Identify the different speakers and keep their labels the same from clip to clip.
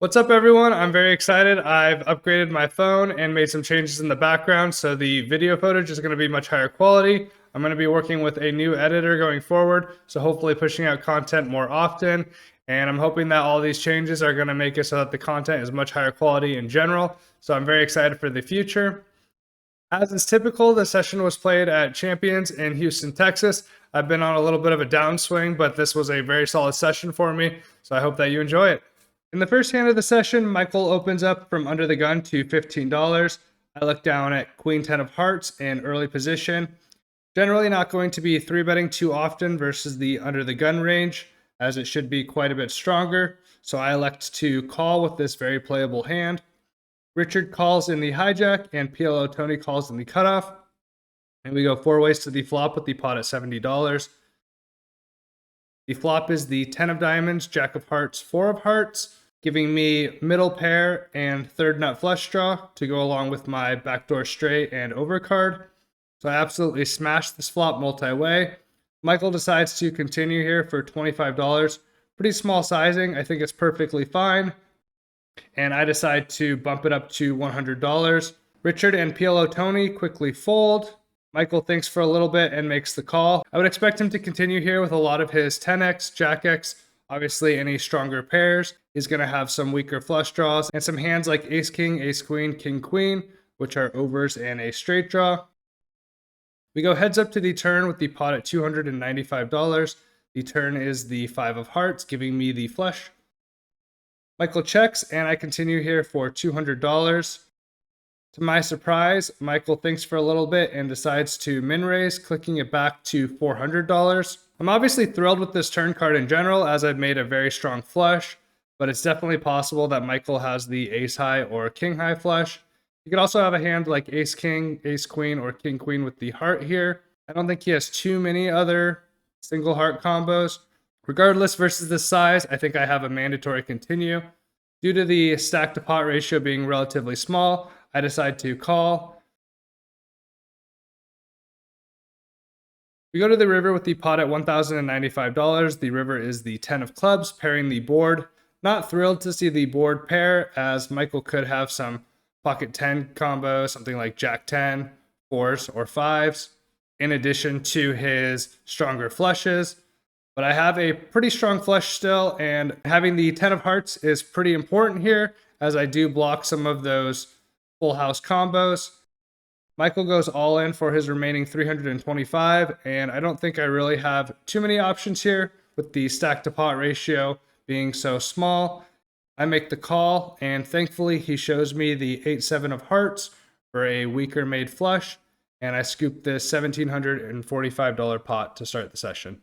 Speaker 1: What's up, everyone? I'm very excited. I've upgraded my phone and made some changes in the background, so the video footage is going to be much higher quality. I'm going to be working with a new editor going forward, so hopefully pushing out content more often. And I'm hoping that all these changes are going to make it so that the content is much higher quality in general. So I'm very excited for the future. As is typical, the session was played at Champions in Houston, Texas. I've been on a little bit of a downswing, but this was a very solid session for me, so I hope that you enjoy it. In the first hand of the session, Michael opens up from under the gun to $15. I look down at Queen 10 of Hearts in early position. Generally not going to be 3-betting too often versus the under the gun range, as it should be quite a bit stronger. So I elect to call with this very playable hand. Richard calls in the hijack and PLO Tony calls in the cutoff. And we go 4 ways to the flop with the pot at $70. The flop is the 10 of diamonds, Jack of hearts, 4 of hearts, giving me middle pair and third nut flush draw to go along with my backdoor straight and overcard. So I absolutely smashed this flop multi-way. Michael decides to continue here for $25. Pretty small sizing. I think it's perfectly fine. And I decide to bump it up to $100. Richard and PLO Tony quickly fold. Michael thinks for a little bit and makes the call. I would expect him to continue here with a lot of his 10x, Jack X. Obviously, any stronger pairs is going to have some weaker flush draws and some hands like Ace King, Ace Queen, King Queen, which are overs and a straight draw. We go heads up to the turn with the pot at $295. The turn is the 5 of hearts, giving me the flush. Michael checks, and I continue here for $200. To my surprise, Michael thinks for a little bit and decides to min raise, clicking it back to $400. I'm obviously thrilled with this turn card in general, as I've made a very strong flush, but it's definitely possible that Michael has the ace high or king high flush. You could also have a hand like ace king, ace queen, or king queen with the heart here. I don't think he has too many other single heart combos. Regardless, versus this size, I think I have a mandatory continue. Due to the stack to pot ratio being relatively small, I decide to call. We go to the river with the pot at $1,095. The river is the 10 of clubs, pairing the board. Not thrilled to see the board pair, as Michael could have some pocket 10 combo, something like Jack 10, 4s, or 5s, in addition to his stronger flushes. But I have a pretty strong flush still, and having the 10 of hearts is pretty important here, as I do block some of those full house combos. Michael goes all in for his remaining 325, and I don't think I really have too many options here with the stack to pot ratio being so small. I make the call, and thankfully he shows me the 8-7 of hearts for a weaker made flush, and I scoop this $1,745 pot to start the session.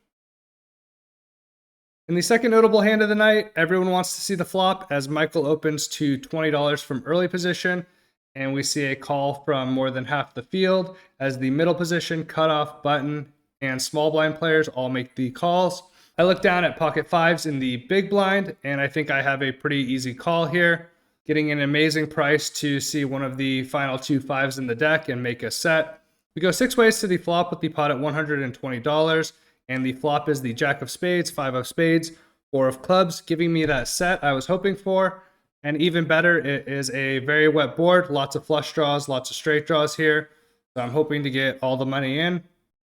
Speaker 1: In the second notable hand of the night, everyone wants to see the flop, as Michael opens to $20 from early position, and we see a call from more than half the field, as the middle position, cutoff, button, and small blind players all make the calls. I look down at pocket 5s in the big blind, and I think I have a pretty easy call here, getting an amazing price to see one of the final 2 5s in the deck and make a set. We go 6 ways to the flop with the pot at $120. And the flop is the Jack of spades, 5 of spades, 4 of clubs, giving me that set I was hoping for. And even better, it is a very wet board, lots of flush draws, lots of straight draws here. So I'm hoping to get all the money in.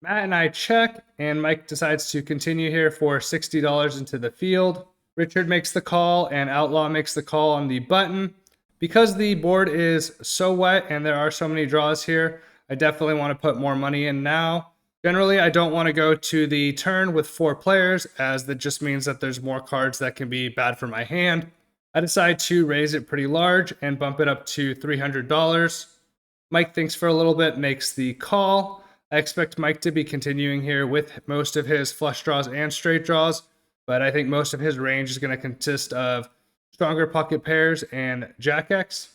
Speaker 1: Matt and I check, and Mike decides to continue here for $60 into the field. Richard makes the call, and Outlaw makes the call on the button. Because the board is so wet and there are so many draws here, I definitely want to put more money in now. Generally, I don't want to go to the turn with 4 players, as that just means that there's more cards that can be bad for my hand. I decide to raise it pretty large and bump it up to $300. Mike thinks for a little bit, makes the call. I expect Mike to be continuing here with most of his flush draws and straight draws, but I think most of his range is going to consist of stronger pocket pairs and Jack X.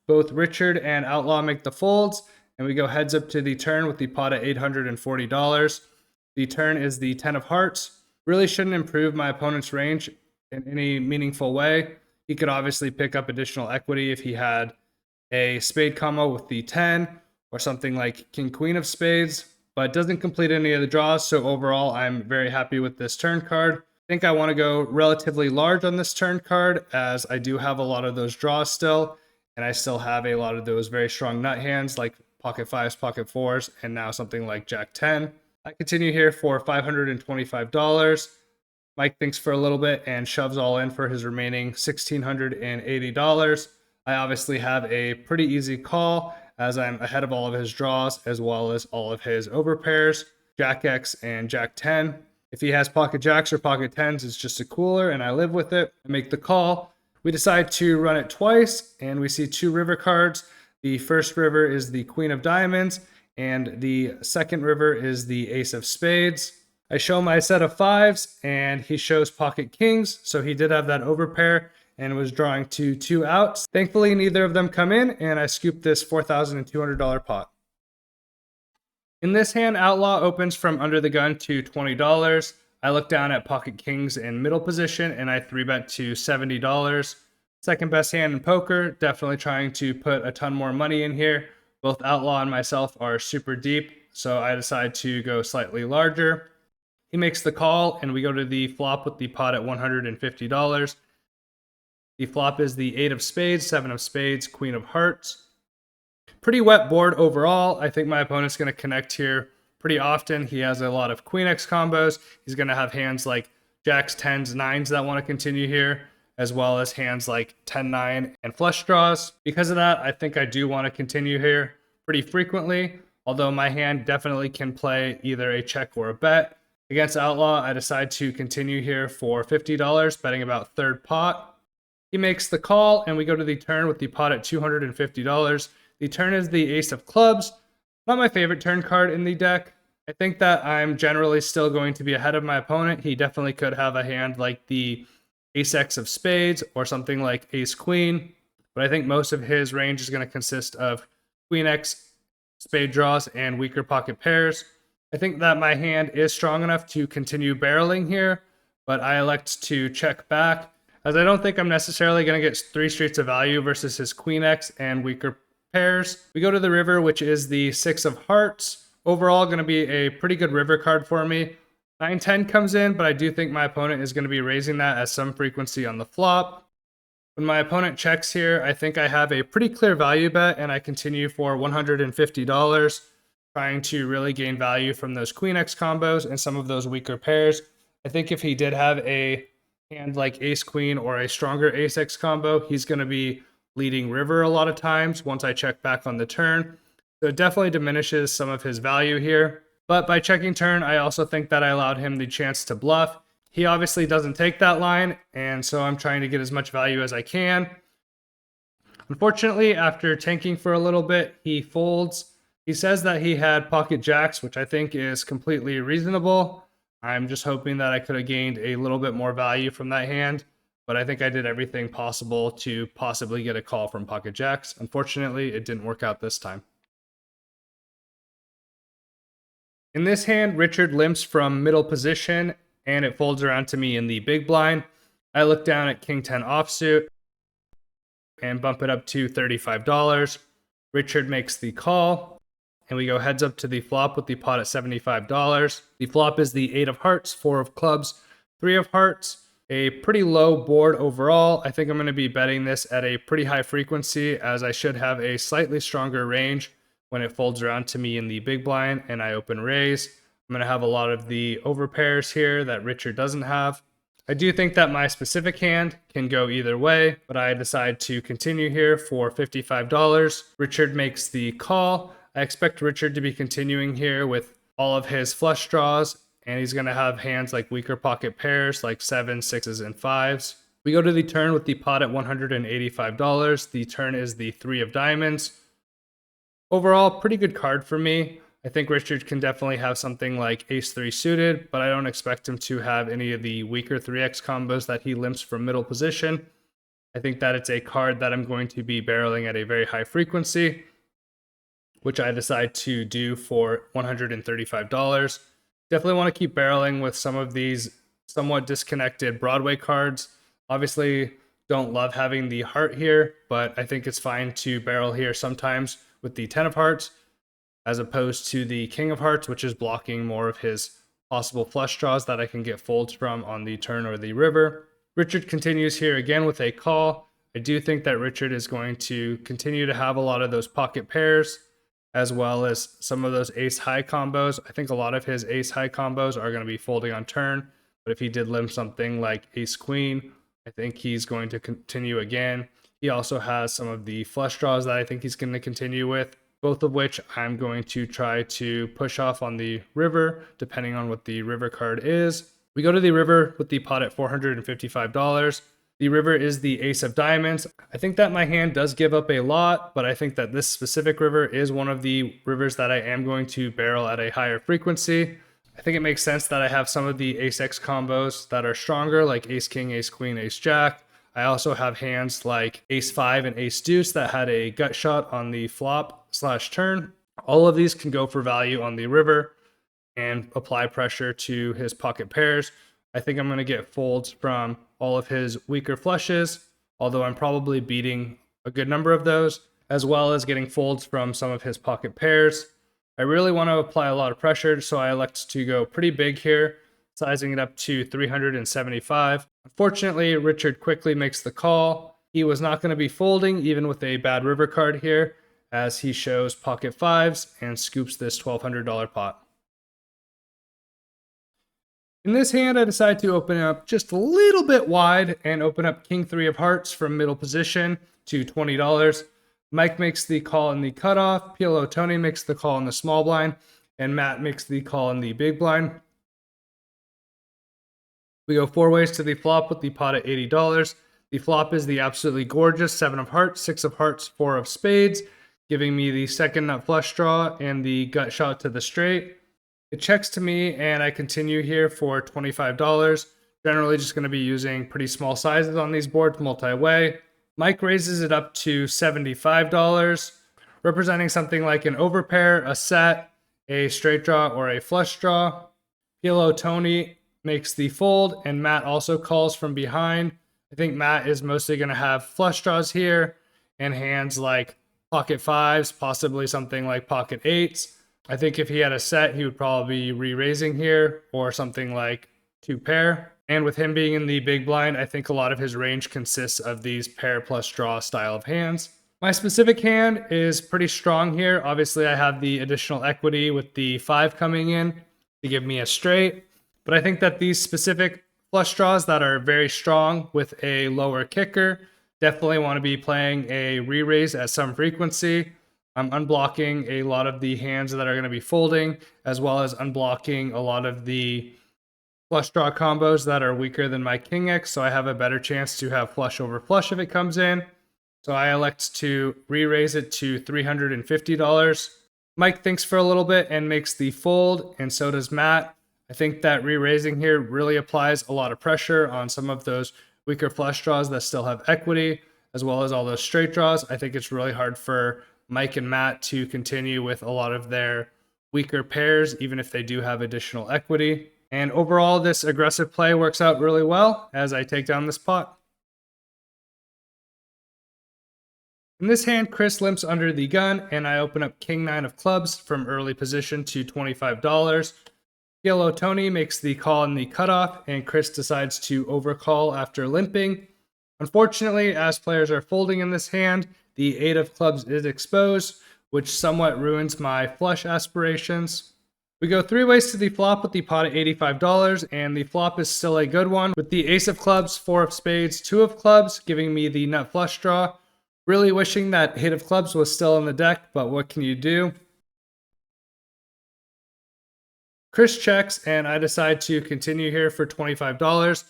Speaker 1: Both Richard and Outlaw make the folds, and we go heads up to the turn with the pot at $840. The turn is the 10 of hearts. Really shouldn't improve my opponent's range in any meaningful way. He could obviously pick up additional equity if he had a spade combo with the 10 or something like King Queen of spades, but doesn't complete any of the draws. So overall, I'm very happy with this turn card. think I want to go relatively large on this turn card, as I do have a lot of those draws still, and I still have a lot of those very strong nut hands like pocket fives, pocket fours, and now something like Jack 10. I continue here for $525. Mike thinks for a little bit and shoves all in for his remaining $1,680. I obviously have a pretty easy call, as I'm ahead of all of his draws as well as all of his overpairs, Jack X and Jack 10. If he has pocket jacks or pocket tens, it's just a cooler, and I live with it. I make the call. We decide to run it twice, and we see two river cards. The first river is the Queen of Diamonds, and the second river is the Ace of Spades. I show my set of fives, and he shows pocket kings, so he did have that overpair and was drawing to two outs. Thankfully, neither of them come in, and I scoop this $4,200 pot. In this hand, Outlaw opens from under the gun to $20. I look down at pocket kings in middle position, and I 3-bet to $70. Second best hand in poker, definitely trying to put a ton more money in here. Both Outlaw and myself are super deep, so I decide to go slightly larger. He makes the call, and we go to the flop with the pot at $150. The flop is the 8 of spades, 7 of spades, Queen of hearts. Pretty wet board overall. I think my opponent's going to connect here pretty often. He has a lot of Queen X combos. He's going to have hands like Jacks, 10s, 9s that want to continue here, as well as hands like 10-9 and flush draws. Because of that, I think I do want to continue here pretty frequently, although my hand definitely can play either a check or a bet. Against Outlaw, I decide to continue here for $50, betting about third pot. He makes the call, and we go to the turn with the pot at $250. The turn is the Ace of Clubs. Not my favorite turn card in the deck. I think that I'm generally still going to be ahead of my opponent. He definitely could have a hand like the Ace X of Spades or something like Ace Queen, but I think most of his range is going to consist of Queen X, spade draws, and weaker pocket pairs. I think that my hand is strong enough to continue barreling here, but I elect to check back, as I don't think I'm necessarily going to get 3 streets of value versus his Queen X and weaker pairs. We go to the river, which is the 6 of hearts. Overall, going to be a pretty good river card for me. 9-10 comes in, but I do think my opponent is going to be raising that at some frequency on the flop. When my opponent checks here, I think I have a pretty clear value bet, and I continue for $150, trying to really gain value from those Queen X combos and some of those weaker pairs. I think if he did have a hand like Ace Queen or a stronger Ace X combo, he's going to be leading river a lot of times once I check back on the turn. So it definitely diminishes some of his value here. But by checking turn, I also think that I allowed him the chance to bluff. He obviously doesn't take that line, and so I'm trying to get as much value as I can. Unfortunately, after tanking for a little bit, he folds. He says that he had pocket jacks, which I think is completely reasonable. I'm just hoping that I could have gained a little bit more value from that hand, but I think I did everything possible to possibly get a call from pocket jacks. Unfortunately, it didn't work out this time. In this hand, Richard limps from middle position, and it folds around to me in the big blind. I look down at King 10 offsuit and bump it up to $35. Richard makes the call, and we go heads up to the flop with the pot at $75. The flop is the 8 of hearts, 4 of clubs, 3 of hearts. A pretty low board overall. I think I'm going to be betting this at a pretty high frequency, as I should have a slightly stronger range when it folds around to me in the big blind and I open raise. I'm going to have a lot of the overpairs here that Richard doesn't have. I do think that my specific hand can go either way, but I decide to continue here for $55. Richard makes the call. I expect Richard to be continuing here with all of his flush draws, and he's going to have hands like weaker pocket pairs like 7s, 6s, and 5s. We go to the turn with the pot at $185. The turn is the 3 of diamonds. Overall, pretty good card for me. I think Richard can definitely have something like Ace-3 suited, but I don't expect him to have any of the weaker 3x combos that he limps from middle position. I think that it's a card that I'm going to be barreling at a very high frequency, which I decide to do for $135. Definitely want to keep barreling with some of these somewhat disconnected Broadway cards. Obviously, don't love having the heart here, but I think it's fine to barrel here sometimes with the 10 of hearts, as opposed to the King of Hearts, which is blocking more of his possible flush draws that I can get folds from on the turn or the river. Richard continues here again with a call. I do think that Richard is going to continue to have a lot of those pocket pairs, as well as some of those ace high combos. I think a lot of his ace high combos are going to be folding on turn, but if he did limp something like ace queen, I think he's going to continue again. He also has some of the flush draws that I think he's going to continue with, both of which I'm going to try to push off on the river, depending on what the river card is. We go to the river with the pot at $455. The river is the ace of diamonds. I think that my hand does give up a lot, but I think that this specific river is one of the rivers that I am going to barrel at a higher frequency. I think it makes sense that I have some of the ace X combos that are stronger, like ace king, ace queen, ace jack. I also have hands like ace 5 and ace deuce that had a gut shot on the flop/turn. All of these can go for value on the river and apply pressure to his pocket pairs. I think I'm going to get folds from all of his weaker flushes, although I'm probably beating a good number of those, as well as getting folds from some of his pocket pairs. I really want to apply a lot of pressure, so I elect to go pretty big here, sizing it up to 375. Unfortunately, Richard quickly makes the call. He was not going to be folding, even with a bad river card here, as he shows pocket fives and scoops this $1,200 pot. In this hand, I decide to open up just a little bit wide and open up king 3 of hearts from middle position to $20. Mike makes the call in the cutoff, PLO Tony makes the call in the small blind, and Matt makes the call in the big blind. We go 4 ways to the flop with the pot at $80. The flop is the absolutely gorgeous 7 of hearts, 6 of hearts, 4 of spades, giving me the second nut flush draw and the gut shot to the straight. It checks to me and I continue here for $25. Generally just going to be using pretty small sizes on these boards multi-way. Mike raises it up to $75, representing something like an overpair, a set, a straight draw, or a flush draw. PLO Tony makes the fold, and Matt also calls from behind. I think Matt is mostly going to have flush draws here and hands like pocket fives, possibly something like pocket eights. I think if he had a set, he would probably be re-raising here or something like 2 pair. And with him being in the big blind, I think a lot of his range consists of these pair plus draw style of hands. My specific hand is pretty strong here. Obviously, I have the additional equity with the 5 coming in to give me a straight. But I think that these specific flush draws that are very strong with a lower kicker definitely want to be playing a re-raise at some frequency. I'm unblocking a lot of the hands that are going to be folding, as well as unblocking a lot of the flush draw combos that are weaker than my king X, so I have a better chance to have flush over flush if it comes in. So I elect to re-raise it to $350. Mike thinks for a little bit and makes the fold, and so does Matt. I think that re-raising here really applies a lot of pressure on some of those weaker flush draws that still have equity, as well as all those straight draws. I think it's really hard for Mike and Matt to continue with a lot of their weaker pairs, even if they do have additional equity. And overall, this aggressive play works out really well as I take down this pot. In this hand, Chris limps under the gun, and I open up king 9 of clubs from early position to $25. PLO Tony makes the call in the cutoff, and Chris decides to overcall after limping. Unfortunately, as players are folding in this hand, the 8 of clubs is exposed, which somewhat ruins my flush aspirations. We go 3 ways to the flop with the pot at $85, and the flop is still a good one, with the ace of clubs, 4 of spades, 2 of clubs, giving me the nut flush draw. Really wishing that 8 of clubs was still in the deck, but what can you do? Chris checks, and I decide to continue here for $25.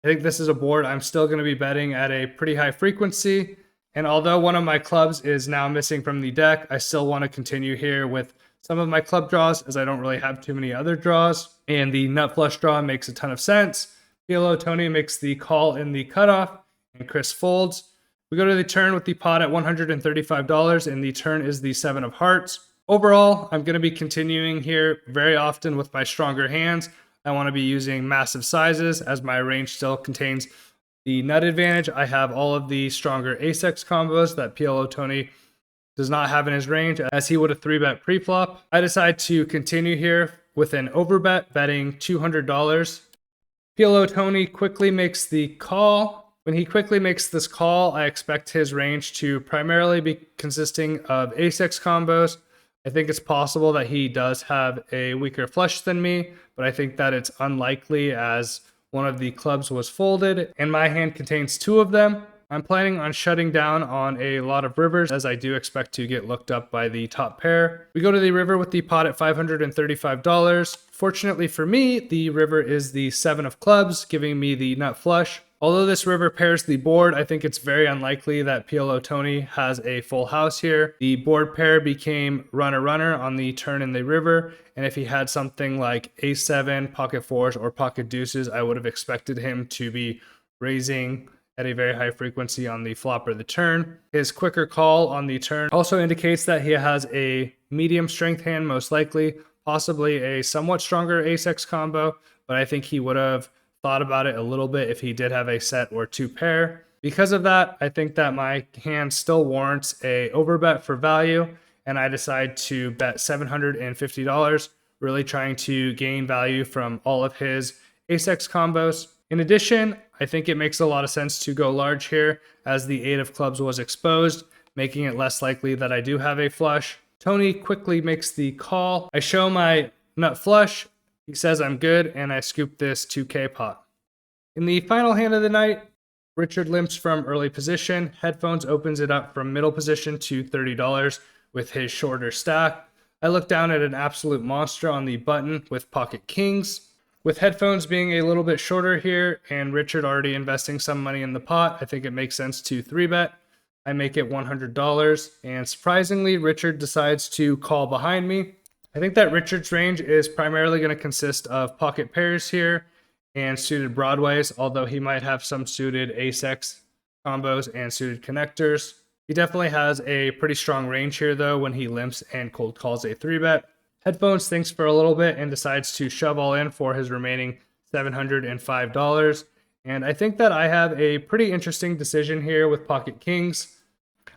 Speaker 1: I think this is a board I'm still going to be betting at a pretty high frequency. And although one of my clubs is now missing from the deck, I still want to continue here with some of my club draws, as I don't really have too many other draws. And the nut flush draw makes a ton of sense. PLO Tony makes the call in the cutoff, and Chris folds. We go to the turn with the pot at $135, and the turn is the 7 of hearts. Overall, I'm going to be continuing here very often with my stronger hands. I want to be using massive sizes, as my range still contains the nut advantage. I have all of the stronger ace-X combos that PLO Tony does not have in his range, as he would have 3-bet pre-flop. I decide to continue here with an overbet, betting $200. PLO Tony quickly makes the call. When he quickly makes this call, I expect his range to primarily be consisting of ace-x combos. I think it's possible that he does have a weaker flush than me, but I think that it's unlikely as one of the clubs was folded and my hand contains two of them. I'm planning on shutting down on a lot of rivers as I do expect to get looked up by the top pair. We go to the river with the pot at $535. Fortunately for me, the river is the 7 of clubs, giving me the nut flush. Although this river pairs the board, I think it's very unlikely that PLO Tony has a full house here. The board pair became runner-runner on the turn in the river, and if he had something like ace-7, pocket fours, or pocket deuces, I would have expected him to be raising at a very high frequency on the flop or the turn. His quicker call on the turn also indicates that he has a medium strength hand, most likely, possibly a somewhat stronger ace-x combo, but I think he would have thought about it a little bit if he did have a set or two pair. Because of that, I think that my hand still warrants a overbet for value, and I decide to bet $750, really trying to gain value from all of his ace-x combos. In addition, I think it makes a lot of sense to go large here as the 8 of clubs was exposed, making it less likely that I do have a flush. Tony quickly makes the call. I show my nut flush. He says I'm good, and I scoop this 2K pot. In the final hand of the night, Richard limps from early position. Headphones opens it up from middle position to $30 with his shorter stack. I look down at an absolute monster on the button with pocket kings. With headphones being a little bit shorter here and Richard already investing some money in the pot, I think it makes sense to 3-bet. I make it $100, and surprisingly, Richard decides to call behind me. I think that Richard's range is primarily going to consist of pocket pairs here and suited broadways, although he might have some suited ace-x combos and suited connectors. He definitely has a pretty strong range here, though, when he limps and cold calls a 3-bet. Headphones thinks for a little bit and decides to shove all in for his remaining $705. And I think that I have a pretty interesting decision here with pocket kings.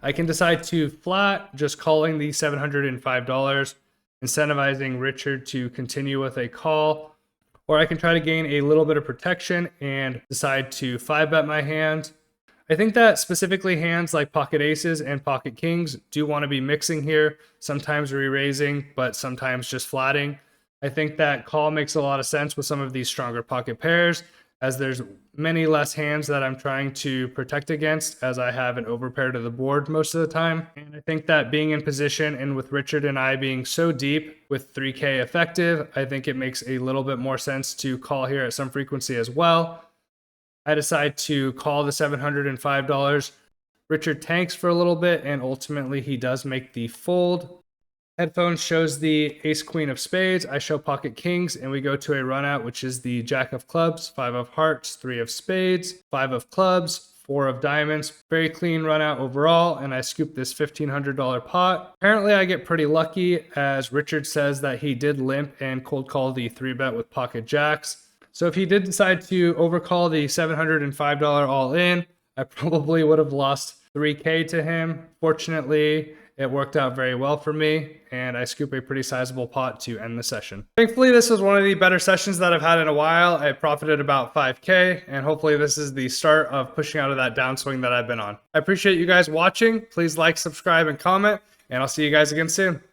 Speaker 1: I can decide to flat, just calling the $705, incentivizing Richard to continue with a call, or I can try to gain a little bit of protection and decide to 5-bet my hand. I think that specifically hands like pocket aces and pocket kings do want to be mixing here, sometimes re-raising, but sometimes just flatting. I think that call makes a lot of sense with some of these stronger pocket pairs, as there's many less hands that I'm trying to protect against, as I have an overpair to the board most of the time. And I think that being in position and with Richard and I being so deep with 3K effective, I think it makes a little bit more sense to call here at some frequency as well. I decide to call the $705. Richard tanks for a little bit, and ultimately he does make the fold. Headphones shows the ace queen of spades. I show pocket kings, and we go to a run out, which is the jack of clubs, 5 of hearts, 3 of spades, 5 of clubs, 4 of diamonds. Very clean run out overall, and I scoop this $1,500 pot. Apparently I get pretty lucky, as Richard says that he did limp and cold call the 3-bet with pocket jacks. So if he did decide to overcall the $705 all in, I probably would have lost 3K to him. Fortunately, it worked out very well for me, and I scoop a pretty sizable pot to end the session. Thankfully, this was one of the better sessions that I've had in a while. I profited about 5K, and hopefully this is the start of pushing out of that downswing that I've been on. I appreciate you guys watching. Please like, subscribe, and comment, and I'll see you guys again soon.